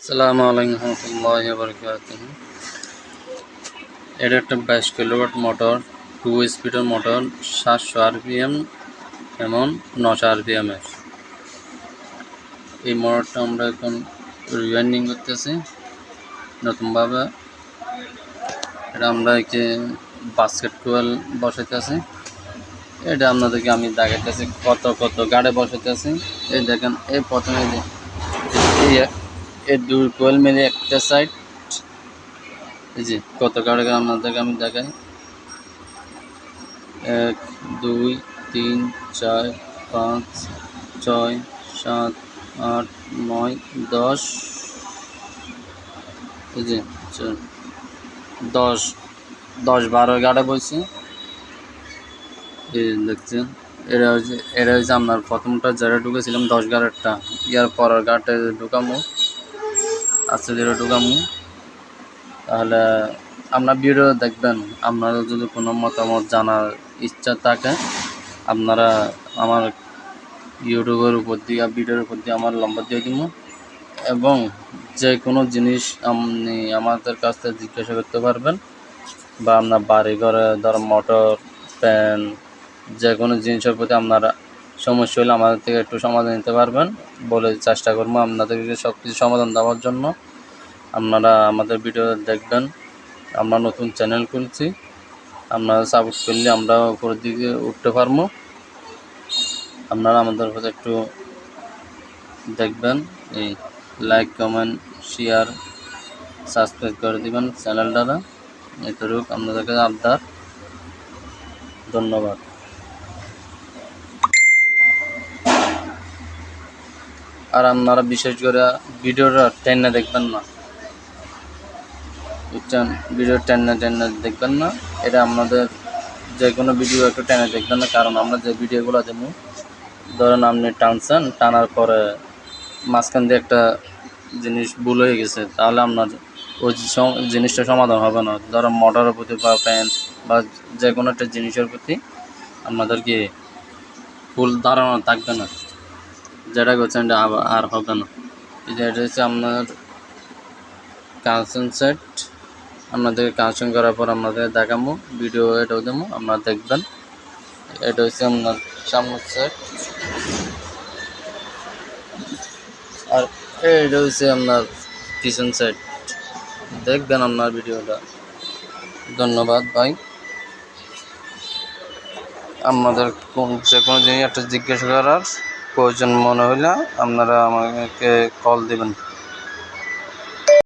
আসসালামু আলাইকুম রহমতুল্লাহি ওয়া বারাকাতুহু। এটা একটা 22 কিলোওয়াট মোটর, 2 স্পিডের মোটর, 700 আরপিএম এবং 900 আরপিএম এর। এই মোটরটা আমরা এখন রিওয়াইন্ডিং করতেছি নতুনভাবে। এটা আমরা একে বাস্কেট টুয়েল বসাইতেছি। এটা আপনাদেরকে আমি দেখাইতেছি কত কত গাড়ে বসাইতেছি। এই দেখেন, এই প্রথমে এই দুই কোয়েল মিলে একটা সাইড, এই যে কত গাড়ি আপনাদেরকে আমি দেখাই। 1 2 3 4 5 6 7 8 9 10, এই যে 10 12 গাড়ি বলছি। এই দেখছেন, এটা হচ্ছে আপনার প্রথমটা যারা ঢুকেছিলাম 10 গাড়িটা, ইয়ার পরের গাড়িটা ঢুকামো, আস্তে ধীরে ঢুকামো। তাহলে আপনার ভিডিও দেখবেন। আপনারা যদি কোনো মতামত জানার ইচ্ছা থাকে, আপনারা আমার ইউটিউবের উপর দিয়ে ভিডিওর উপর দিয়ে আমার নম্বর দিয়ে দিব, এবং যে কোনো জিনিস আপনি আমাদের কাছ থেকে জিজ্ঞাসা করতে পারবেন, বা আপনার বাড়ি ঘরে ধর মোটর, ফ্যান, যে কোনো জিনিসের প্রতি আপনারা সমস্যা হলে আমাদের থেকে একটু সমাধান নিতে পারবেন। বলে চেষ্টা করবো আপনাদেরকে সব কিছু সমাধান দেওয়ার জন্য। আপনারা আমাদের ভিডিও দেখবেন। আমরা নতুন চ্যানেল খুলছি, আপনারা সাপোর্ট করলে আমরা উপরের দিকে উঠতে পারবো। আপনারা আমাদের কাছে একটু দেখবেন, এই লাইক, কমেন্ট, শেয়ার, সাবস্ক্রাইব করে দিবেন চ্যানেলটা। এতটুকু আপনাদেরকে আবদার। ধন্যবাদ। আর আপনারা বিশেষ করে ভিডিওটা টেনে দেখবেন না, বুঝছেন? ভিডিও টেনে দেখবেন না। এটা আপনাদের যে কোনো ভিডিও একটু টেনে দেখবেন না, কারণ আমরা যে ভিডিওগুলো দেবো, ধরেন আপনি টানছেন, টানার পরে মাঝখান দিয়ে একটা জিনিস ভুল হয়ে গেছে, তাহলে আপনার ওই জিনিসটা সমাধান হবে না। ধরেন মোটরের প্রতি বা ফ্যান বা যে কোনো একটা জিনিসের প্রতি আপনাদেরকে ফুল ধারণা থাকবে না, যেটা করছেন এটা আর হবে না। এটা হচ্ছে আপনার কানেকশন সেট। আপনাদেরকে কানেকশন করার পর আপনাদের দেখাবো, ভিডিও এটাও দেবো, আপনারা দেখবেন। এটা হচ্ছে আপনার সামনের সেট, আর এটা হচ্ছে আপনার পিছন সেট। দেখবেন আপনার ভিডিওটা। ধন্যবাদ ভাই। আপনাদের যে কোনো জিনিস একটা জিজ্ঞাসা করার প্রয়োজন মনে হলে আপনারা আমাকে কল দেবেন।